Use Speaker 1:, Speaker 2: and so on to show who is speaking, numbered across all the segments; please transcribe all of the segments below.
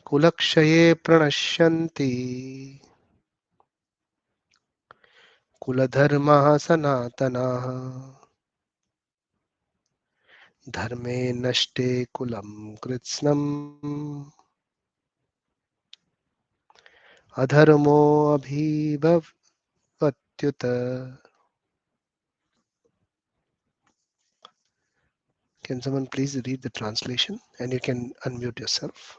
Speaker 1: Kulakshaye pranashyanti kuladharmaha sanatanaha dharme nashte kulam kritsnam adharmo abhibhavatyuta. Can someone please read the translation, and you can unmute yourself.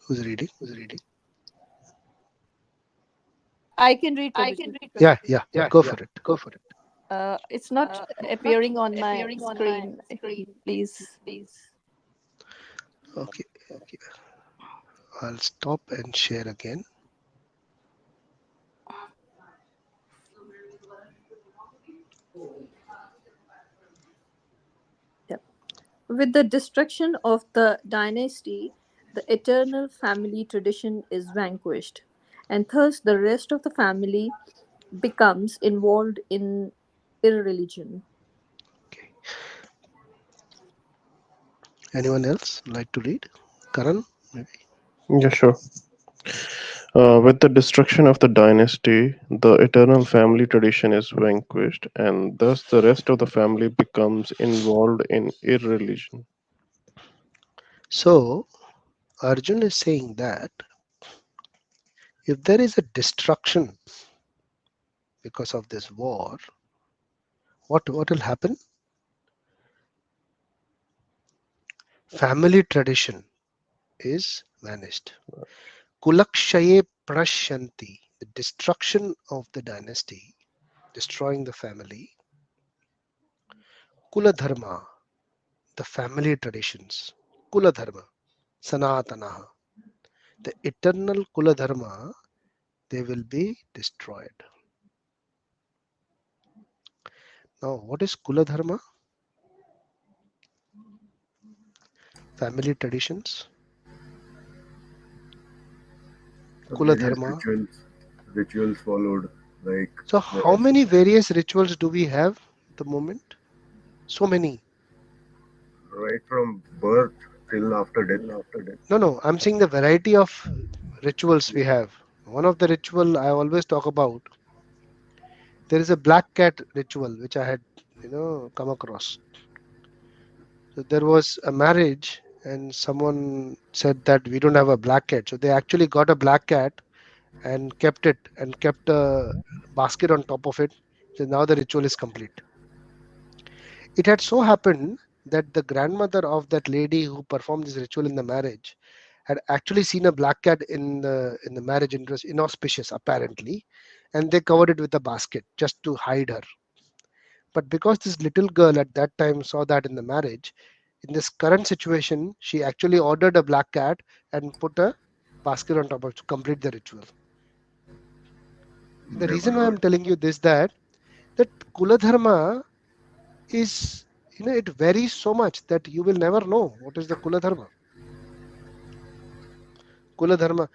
Speaker 1: Who's reading?
Speaker 2: I can read, Prabhuji.
Speaker 1: Yeah, go for it.
Speaker 2: It's not appearing on my screen. Please.
Speaker 1: Okay, I'll stop and share again.
Speaker 2: Yep. With the destruction of the dynasty, the eternal family tradition is vanquished, and thus the rest of the family becomes involved in irreligion.
Speaker 1: Okay. Anyone else like to read? Karan, maybe.
Speaker 3: Yeah, sure. With the destruction of the dynasty, the eternal family tradition is vanquished, and thus the rest of the family becomes involved in irreligion.
Speaker 1: So Arjun is saying that if there is a destruction because of this war, what will happen? Family tradition is vanished. Kulakshaye prashyanti, the destruction of the dynasty, destroying the family. Kula dharma, the family traditions. Kula dharma, sanatanaha, the eternal kula dharma, they will be destroyed. Now, what is kula dharma? Family traditions. Kula
Speaker 4: Various
Speaker 1: dharma.
Speaker 4: rituals followed, like
Speaker 1: So, how many various rituals do we have at the moment? So many.
Speaker 4: right from birth till after death.
Speaker 1: No, I'm saying the variety of rituals we have. One of the ritual I always talk about, there is a black cat ritual which I had, come across. So there was a marriage and someone said that we don't have a black cat. So they actually got a black cat and kept it and kept a basket on top of it. So now the ritual is complete. It had so happened that the grandmother of that lady who performed this ritual in the marriage had actually seen a black cat in the marriage. It was inauspicious apparently, and they covered it with a basket just to hide her. But because this little girl at that time saw that in the marriage, in this current situation, she actually ordered a black cat and put a basket on top of it to complete the ritual. The
Speaker 4: My
Speaker 1: reason why
Speaker 4: God.
Speaker 1: I'm telling you this that kula dharma is, it varies so much that you will never know what is the kula dharma. Kula dharma.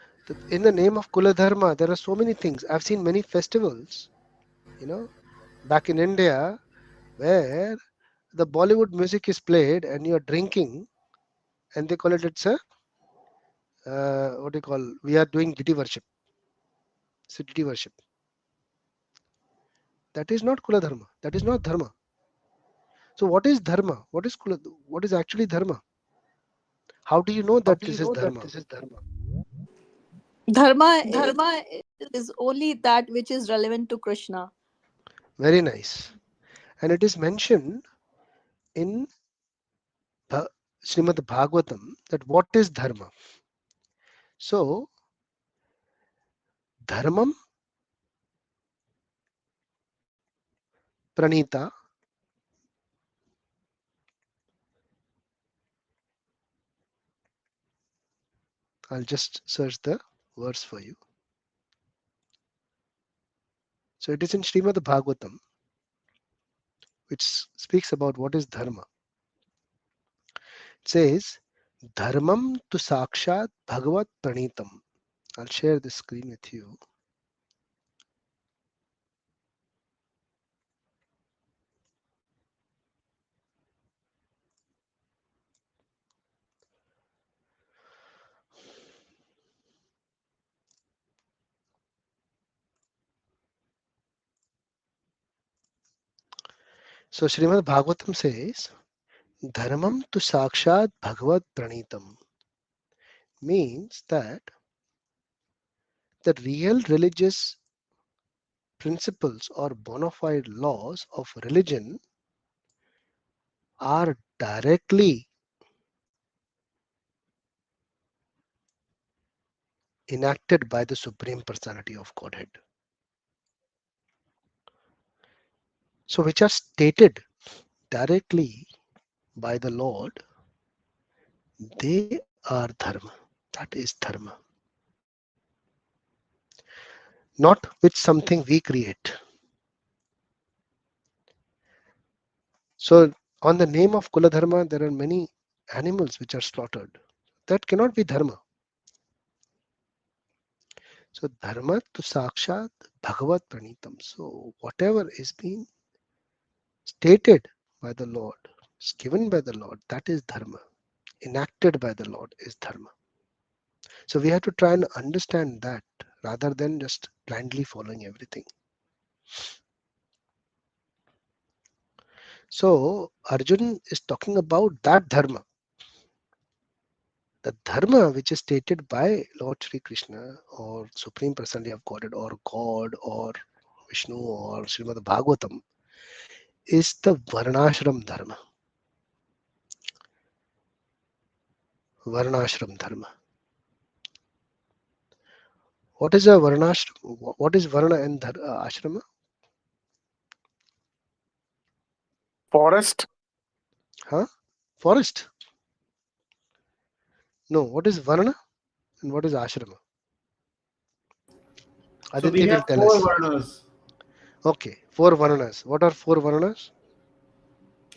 Speaker 1: In the name of kula dharma, there are so many things. I've seen many festivals, back in India, where the Bollywood music is played and you're drinking, and they call it's a what do you call? We are doing deity worship. It's a deity worship. That is not kula dharma. That is not dharma. So what is dharma? What is kula? What is actually dharma? How do you know that this is dharma?
Speaker 2: Dharma is only that which is relevant to Krishna.
Speaker 1: Very nice. And it is mentioned in Srimad Bhagavatam that what is dharma. So dharmam pranita, I'll just search the verse for you. So it is in Srimad Bhagavatam, which speaks about what is dharma. It says, Dharmam tu sakshat bhagavat pranitam. I'll share the screen with you. So Srimad Bhagavatam says, Dharmam tu sakshat bhagavat pranitam, means that the real religious principles or bona fide laws of religion are directly enacted by the Supreme Personality of Godhead. So, which are stated directly by the Lord, they are dharma. That is dharma. Not with something we create. So, on the name of Kula Dharma, there are many animals which are slaughtered. That cannot be dharma. So, dharma to sakshat bhagavat pranitam. So, whatever is being stated by the Lord, is given by the Lord, that is dharma. Enacted by the Lord is dharma. So we have to try and understand that rather than just blindly following everything. So Arjun is talking about that dharma, the dharma which is stated by Lord Sri Krishna or Supreme Personality of Godhead or God or Vishnu or Srimad Bhagavatam is the Varnashram dharma. Varnashram dharma. What is a Varnashram? What is Varna and Ashrama?
Speaker 5: Forest.
Speaker 1: Huh? Forest? No. What is Varna and what is Ashrama?
Speaker 6: So we
Speaker 1: Aditi will
Speaker 6: have
Speaker 1: tell
Speaker 6: four
Speaker 1: us.
Speaker 6: Varnas:
Speaker 1: Okay, four Varnas. What are four Varnas?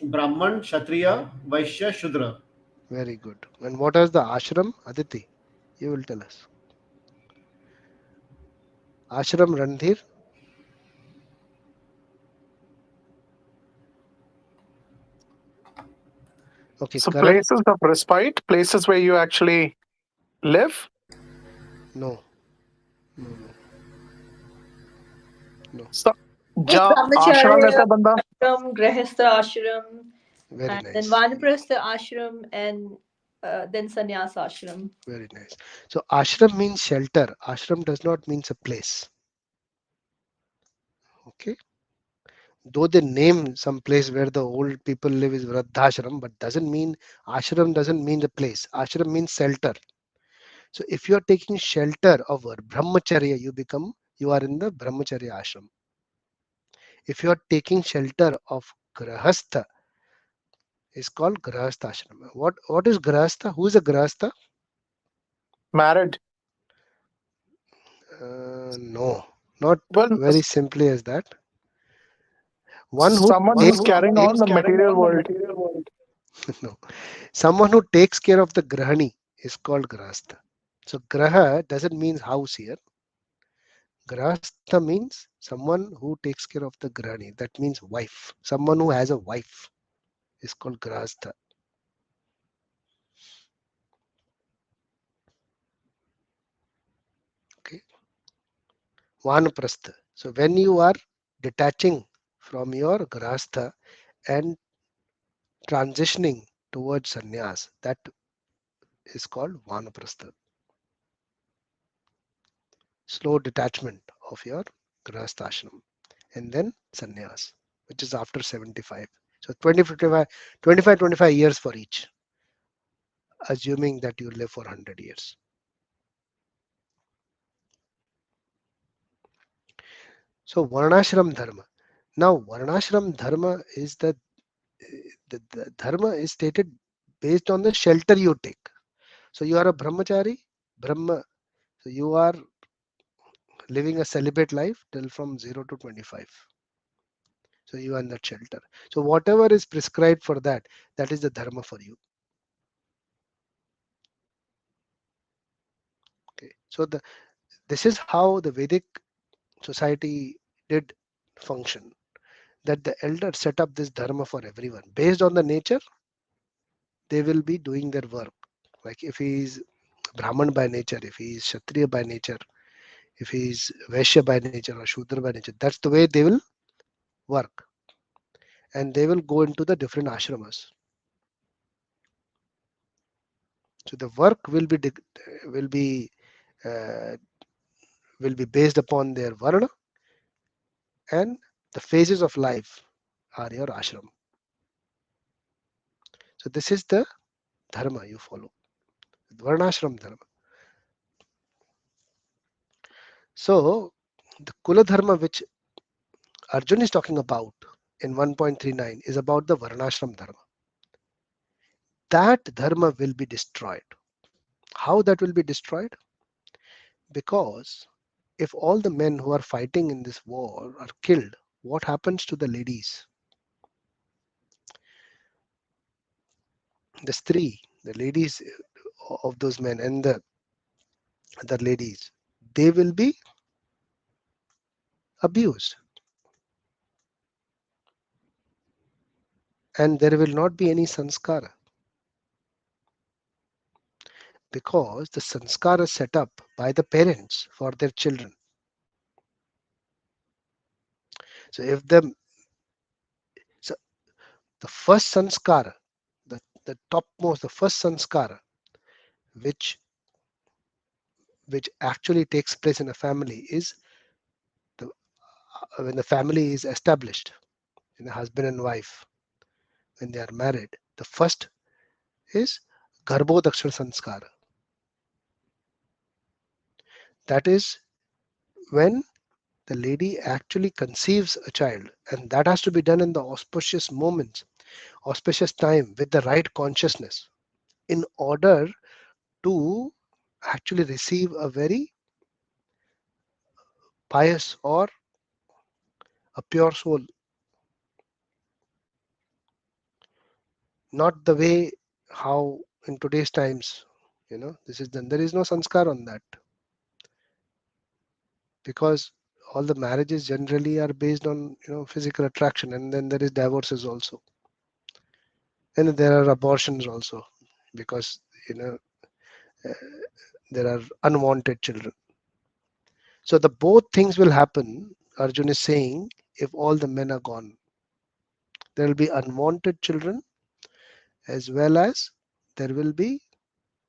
Speaker 6: Brahman, Kshatriya, Vaishya, Shudra.
Speaker 1: Very good. And what is the ashram? Aditi, you will tell us. Ashram Randhir. Okay,
Speaker 5: So
Speaker 1: Karan.
Speaker 5: places of respite, places where you actually live.
Speaker 1: No, no, no, no.
Speaker 5: So
Speaker 2: Like
Speaker 5: ja ashram
Speaker 2: brahmacharya
Speaker 5: रहता है बंदा.
Speaker 2: ashram, grihastha ashram,
Speaker 1: Very
Speaker 2: and then
Speaker 1: nice.
Speaker 2: vanaprastha ashram, and then sannyas ashram.
Speaker 1: Very nice. So ashram means shelter. Ashram does not mean a place. Okay. Though they name some place where the old people live is Vradhashram, but doesn't mean ashram doesn't mean the place. Ashram means shelter. So if you are taking shelter of a brahmacharya, you are in the brahmacharya ashram. If you are taking shelter of grahastha, is called grahastha ashram. What is grahastha? Who is a grahastha?
Speaker 5: Married.
Speaker 1: No, not
Speaker 5: Well,
Speaker 1: very simply as that. One who
Speaker 5: someone who's
Speaker 1: takes
Speaker 5: carrying on the material world.
Speaker 1: no, someone who takes care of the grahani is called grahastha. So graha doesn't mean house here. Grahastha means someone who takes care of the grahani. That means wife. Someone who has a wife is called grahastha. Okay. Vanaprastha. So when you are detaching from your grahastha and transitioning towards sannyas, that is called vanaprastha. Slow detachment of your grahastha ashram and then sannyas, which is after 75. So 25 years for each, assuming that you live for 100 years. So varnashram dharma. Now varnashram dharma is the dharma is stated based on the shelter you take. So you are a brahmachari, brahma. So you are living a celibate life till from 0 to 25. So you are in that shelter. So whatever is prescribed for that, that is the dharma for you. So this is how the Vedic society did function. That the elders set up this dharma for everyone. Based on the nature, they will be doing their work. Like if he is Brahman by nature, if he is Kshatriya by nature, if he is Vaishya by nature or Shudra by nature, that's the way they will work. And they will go into the different ashramas. So the work will be uh, will be based upon their varna, and the phases of life are your ashram. So this is the dharma you follow, varnashram dharma. So the kula dharma which Arjun is talking about in 1.39 is about the varnashram dharma. That dharma will be destroyed. How that will be destroyed? Because if all the men who are fighting in this war are killed, what happens to the ladies? The ladies of those men and the other ladies, they will be abused, and there will not be any sanskara, because the sanskara is set up by the parents for their children. So if so the first sanskara, the topmost, the first sanskara, which which actually takes place in a family is the, when the family is established, in a husband and wife, when they are married. The first is garbhodakshana sanskara. That is when the lady actually conceives a child, and that has to be done in the auspicious moments, auspicious time, with the right consciousness, in order to actually receive a very pious or a pure soul. Not the way how in today's times, this is done. There is no sanskar on that, because all the marriages generally are based on physical attraction, and then there is divorces also, and there are abortions also, because uh, there are unwanted children. So the both things will happen. Arjun is saying, if all the men are gone, there will be unwanted children, as well as there will be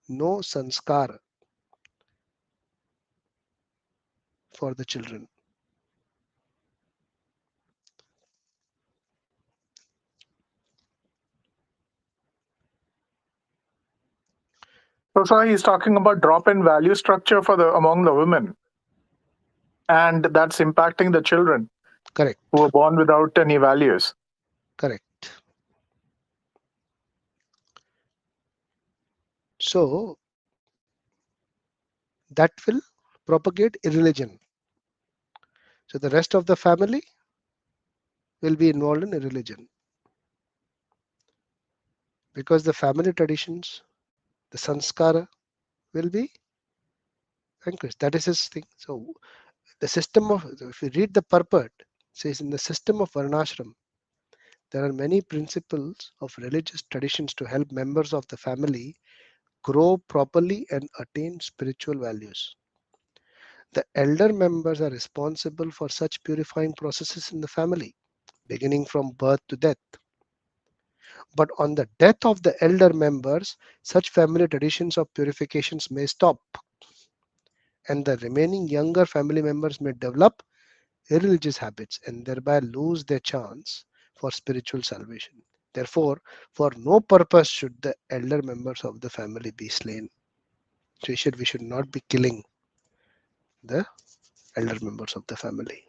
Speaker 1: no sanskar for the children.
Speaker 5: So he's talking about drop in value structure for the among the women, and that's impacting the children who
Speaker 1: Correct.
Speaker 5: are born without any values.
Speaker 1: Correct. So that will propagate irreligion. So the rest of the family will be involved in irreligion, because the family traditions, the sanskara, will be vanquished. That is his thing. So the system of, if you read the purport, it says in the system of varnashram, there are many principles of religious traditions to help members of the family grow properly and attain spiritual values. The elder members are responsible for such purifying processes in the family, beginning from birth to death. But on the death of the elder members, such family traditions of purifications may stop, and the remaining younger family members may develop irreligious habits and thereby lose their chance for spiritual salvation. Therefore, for no purpose should the elder members of the family be slain. So we should not be killing the elder members of the family.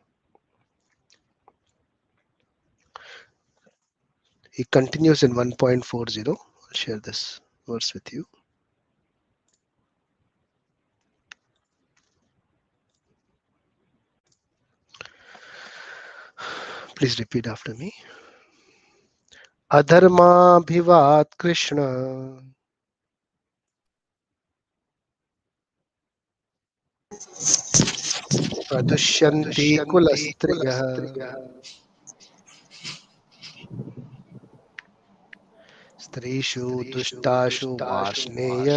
Speaker 1: He continues in 1.40. I'll share this verse with you. Please repeat after me. Adharmabhivat Krishna, प्रदुष्यन्ति कुलस्त्रियः स्त्रीषु दुष्टाशु वार्ष्णेय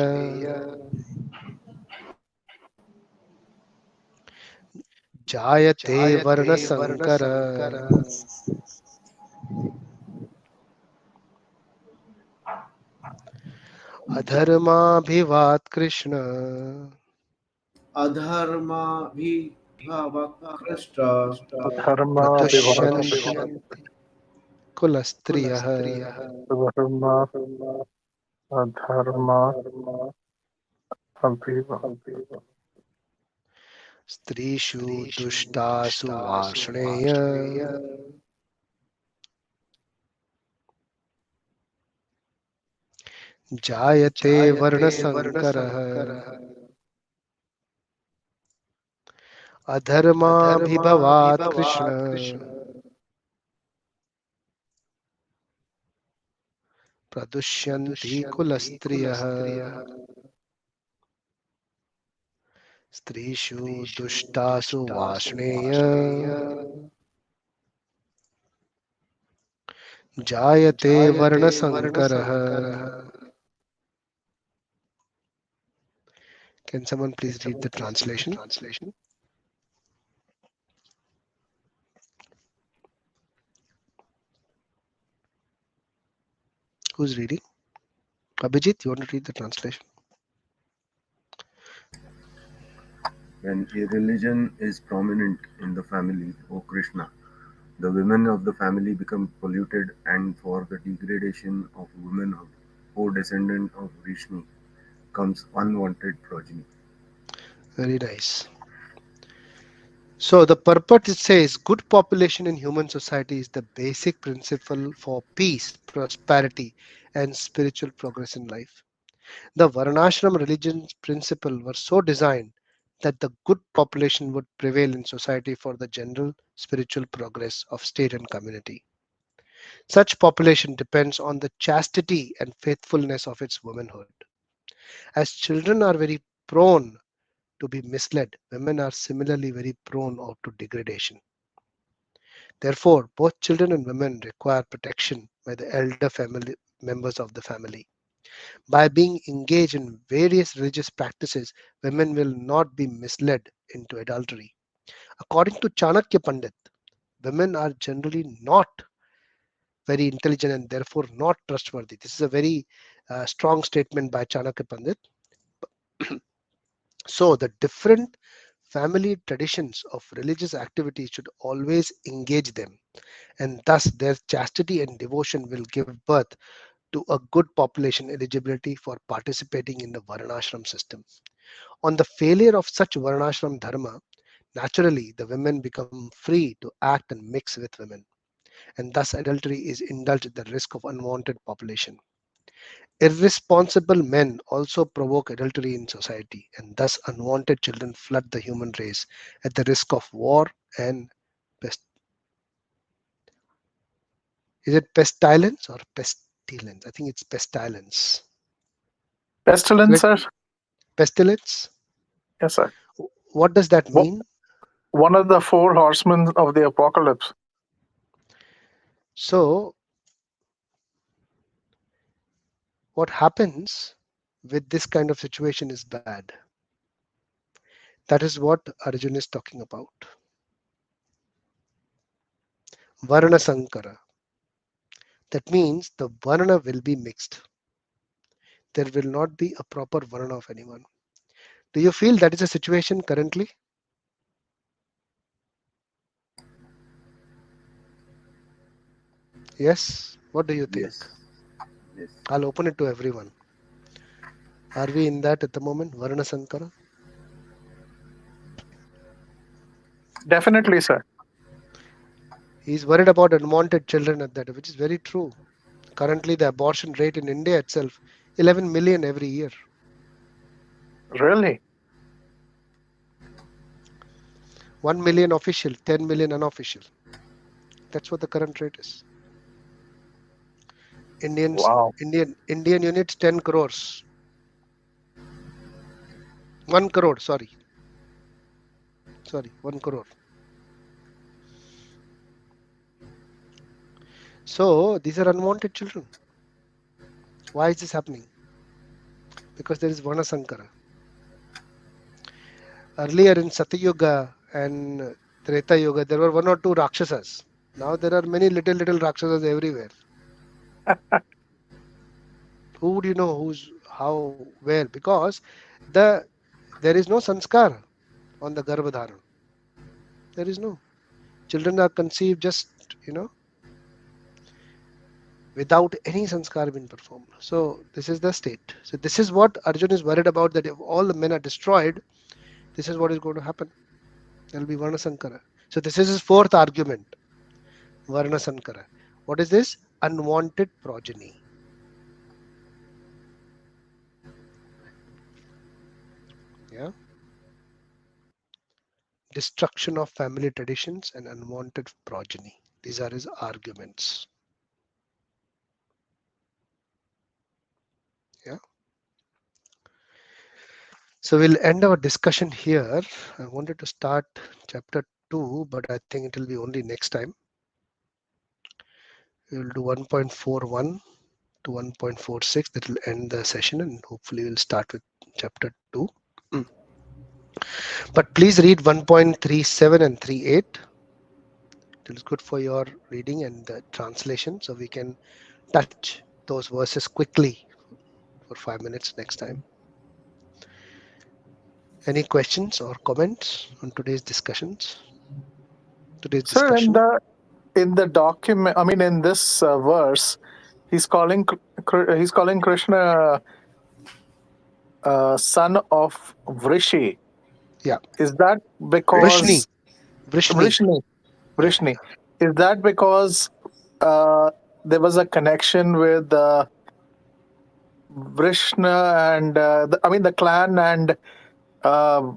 Speaker 1: जायते वर्णसंकर. अधर्माभिवाद Krishna
Speaker 6: अधर्माभिभवकृष्ट
Speaker 5: Dharma
Speaker 1: प्रदुष्यन्ति
Speaker 5: Vivaka
Speaker 1: कुलस्त्रियः
Speaker 5: Dharma Adharma Abhiva
Speaker 1: स्त्रीषु दुष्टासु वार्ष्णेय जायते वर्णसंकरः. अधर्माभिभवात् कृष्ण प्रदुष्यन्ति कुलस्त्रियः स्त्रीषु दुष्टासु वार्ष्णेय जायते वर्णसंकरः. Can someone please read the translation? Who's reading? Abhijit, you want to read the translation?
Speaker 4: When irreligion is prominent in the family, O Krishna, the women of the family become polluted, and for the degradation of womanhood, O descendant of Vishnu, comes unwanted progeny.
Speaker 1: Very nice. So the purport, it says good population in human society is the basic principle for peace, prosperity, and spiritual progress in life. The Varnashram religion's principle were so designed that the good population would prevail in society for the general spiritual progress of state and community. Such population depends on the chastity and faithfulness of its womanhood. As children are very prone to be misled, women are similarly very prone to degradation. Therefore, both children and women require protection by the elder family members of the family. By being engaged in various religious practices, women will not be misled into adultery. According to Chanakya Pandit, women are generally not very intelligent and therefore not trustworthy. This is a very strong statement by Chanakya Pandit. So, the different family traditions of religious activities should always engage them, and thus their chastity and devotion will give birth to a good population eligibility for participating in the Varnashram system. On the failure of such Varnashram dharma, naturally the women become free to act and mix with women, and thus adultery is indulged at the risk of unwanted population. Irresponsible men also provoke adultery in society, and thus unwanted children flood the human race at the risk of war and pest. Is it pestilence or pestilence? I think it's pestilence.
Speaker 5: Pestilence,
Speaker 1: Correct?
Speaker 5: sir.
Speaker 1: Pestilence.
Speaker 5: Yes, sir.
Speaker 1: What does that
Speaker 5: Wo-
Speaker 1: mean?
Speaker 5: One of the four horsemen of the apocalypse.
Speaker 1: So, what happens with this kind of situation is bad. That is what Arjun is talking about. Varna Sankara. That means the Varna will be mixed. There will not be a proper Varna of anyone. Do you feel that is a situation currently? Yes. What do you think?
Speaker 4: Yes, yes,
Speaker 1: I'll open it to everyone. Are we in that at the moment? Varna Sankara?
Speaker 5: Definitely, sir.
Speaker 1: He's worried about unwanted children at that, which is very true. Currently, the abortion rate in India itself, 11 million every year.
Speaker 5: Really?
Speaker 1: 1 million official, 10 million unofficial. That's what the current rate is.
Speaker 5: Wow.
Speaker 1: Indian units 10 crores. 1 crore, sorry. Sorry, 1 crore. So these are unwanted children. Why is this happening? Because there is Varna Sankara. Earlier in Satyuga and Treta Yuga, there were 1 or 2 Rakshasas. Now there are many little Rakshasas everywhere. Who would you know who's how, where? Because the there is no sanskar on the Garbhadharan. There is no. Children are conceived just, you know, without any sanskar being performed. So this is the state. So this is what Arjun is worried about, that if all the men are destroyed, this is what is going to happen. There will be Varna Sankara. So this is his fourth argument, Varna Sankara. What is this? Unwanted progeny. Yeah. Destruction of family traditions and unwanted progeny. These are his arguments. Yeah. So we'll end our discussion here. I wanted to start chapter 2, but I think it will be only next time. We will do 1.41 to 1.46. That will end the session, and hopefully we'll start with chapter 2. Mm. But please read 1.37 and 38. It is good for your reading and the translation, so we can touch those verses quickly for 5 minutes next time. Any questions or comments on today's discussions? Today's
Speaker 5: Sir,
Speaker 3: discussion?
Speaker 5: in the document, I mean, in this verse, he's calling Krishna son of Vrishi.
Speaker 1: Yeah,
Speaker 5: Is that
Speaker 1: Vrishni.
Speaker 5: because
Speaker 1: Vrishni.
Speaker 5: Vrishni?
Speaker 1: Yeah,
Speaker 5: Vrishni. Is that because uh, there was a connection with Vrishna and I mean the clan and uh,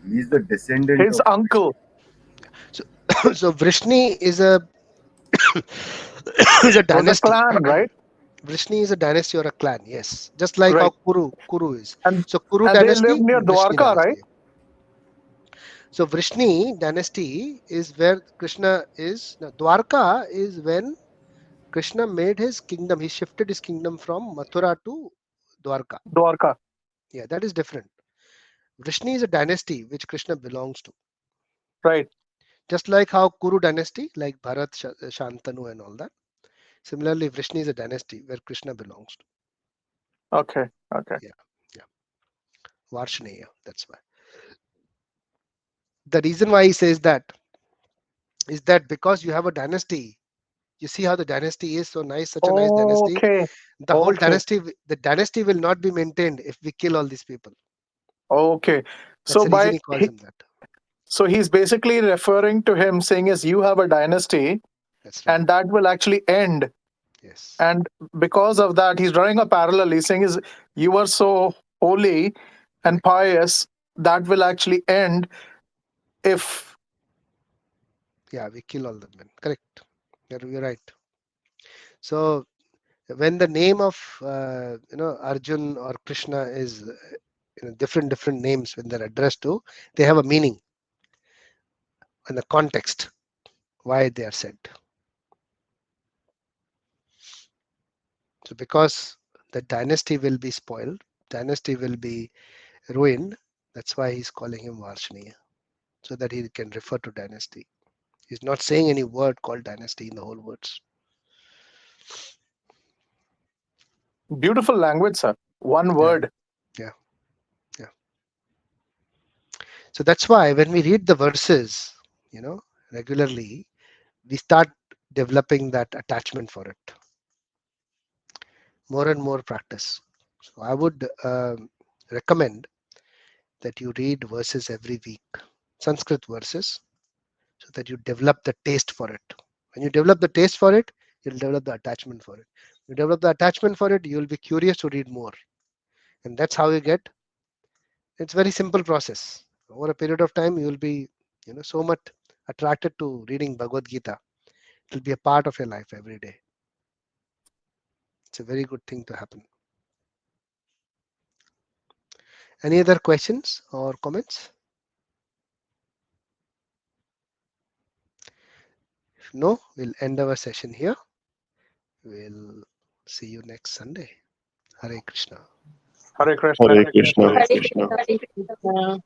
Speaker 4: He is the descendant
Speaker 5: his
Speaker 4: of
Speaker 5: uncle?
Speaker 4: Krishna.
Speaker 1: so so Vrishni is a is a
Speaker 5: Was a
Speaker 1: dynasty.
Speaker 5: clan, right?
Speaker 1: Vrishni is a dynasty or a clan, yes. Just like how
Speaker 5: Right.
Speaker 1: Kuru is.
Speaker 5: And
Speaker 1: So Kuru
Speaker 5: and they live
Speaker 1: dynasty
Speaker 5: near
Speaker 1: and Vrishni
Speaker 5: Dwarka, right?
Speaker 1: dynasty. So Vrishni dynasty is where Krishna is. Now, Dwarka is when Krishna made his kingdom. He shifted his kingdom from Mathura to Dwarka.
Speaker 5: Dwarka.
Speaker 1: Yeah, that is different. Vrishni is a dynasty which Krishna belongs to.
Speaker 5: Right.
Speaker 1: Just like how Kuru dynasty, like Bharat, Shantanu and all that. Similarly, Vrishni is a dynasty where Krishna belongs to.
Speaker 5: Okay. Okay.
Speaker 1: Yeah, yeah. Varshaneya, that's why. The reason why he says that is that because you have a dynasty, you see how the dynasty is so nice, such a nice dynasty.
Speaker 5: Okay.
Speaker 1: The whole
Speaker 5: Okay.
Speaker 1: dynasty, the dynasty will not be maintained if we kill all these people.
Speaker 5: Okay.
Speaker 1: That's
Speaker 5: So
Speaker 1: the reason
Speaker 5: by
Speaker 1: he calls him that.
Speaker 5: so he's basically referring to him saying is you have a dynasty
Speaker 1: That's right.
Speaker 5: and that will actually end.
Speaker 1: Yes.
Speaker 5: And because of that, he's drawing a parallel. He's saying is you are so holy and
Speaker 1: Correct.
Speaker 5: pious that will actually end if
Speaker 1: Yeah, we kill all the men. Correct. You're right. So when the name of Arjun or Krishna is different names when they're addressed to, they have a meaning and the context why they are said. So because the dynasty will be spoiled, dynasty will be ruined. That's why he's calling him Varshaniya, so that he can refer to dynasty. He's not saying any word called dynasty in the whole words.
Speaker 5: beautiful language, sir. One
Speaker 1: Yeah,
Speaker 5: word.
Speaker 1: yeah, yeah. So that's why when we read the verses, regularly, we start developing that attachment for it. More and more practice. So I would recommend that you read verses every week, Sanskrit verses, so that you develop the taste for it. When you develop the taste for it, you'll develop the attachment for it. You develop the attachment for it, you'll be curious to read more. And that's how you get, it's very simple process. Over a period of time, you'll be, so much attracted to reading Bhagavad Gita. It will be a part of your life every day. It's a very good thing to happen. Any other questions or comments? If no, we'll end our session here. We'll see you next Sunday. Hare Krishna.
Speaker 5: Hare Krishna.
Speaker 3: Hare Krishna.
Speaker 2: Hare
Speaker 7: Hare
Speaker 2: Krishna.
Speaker 7: Krishna.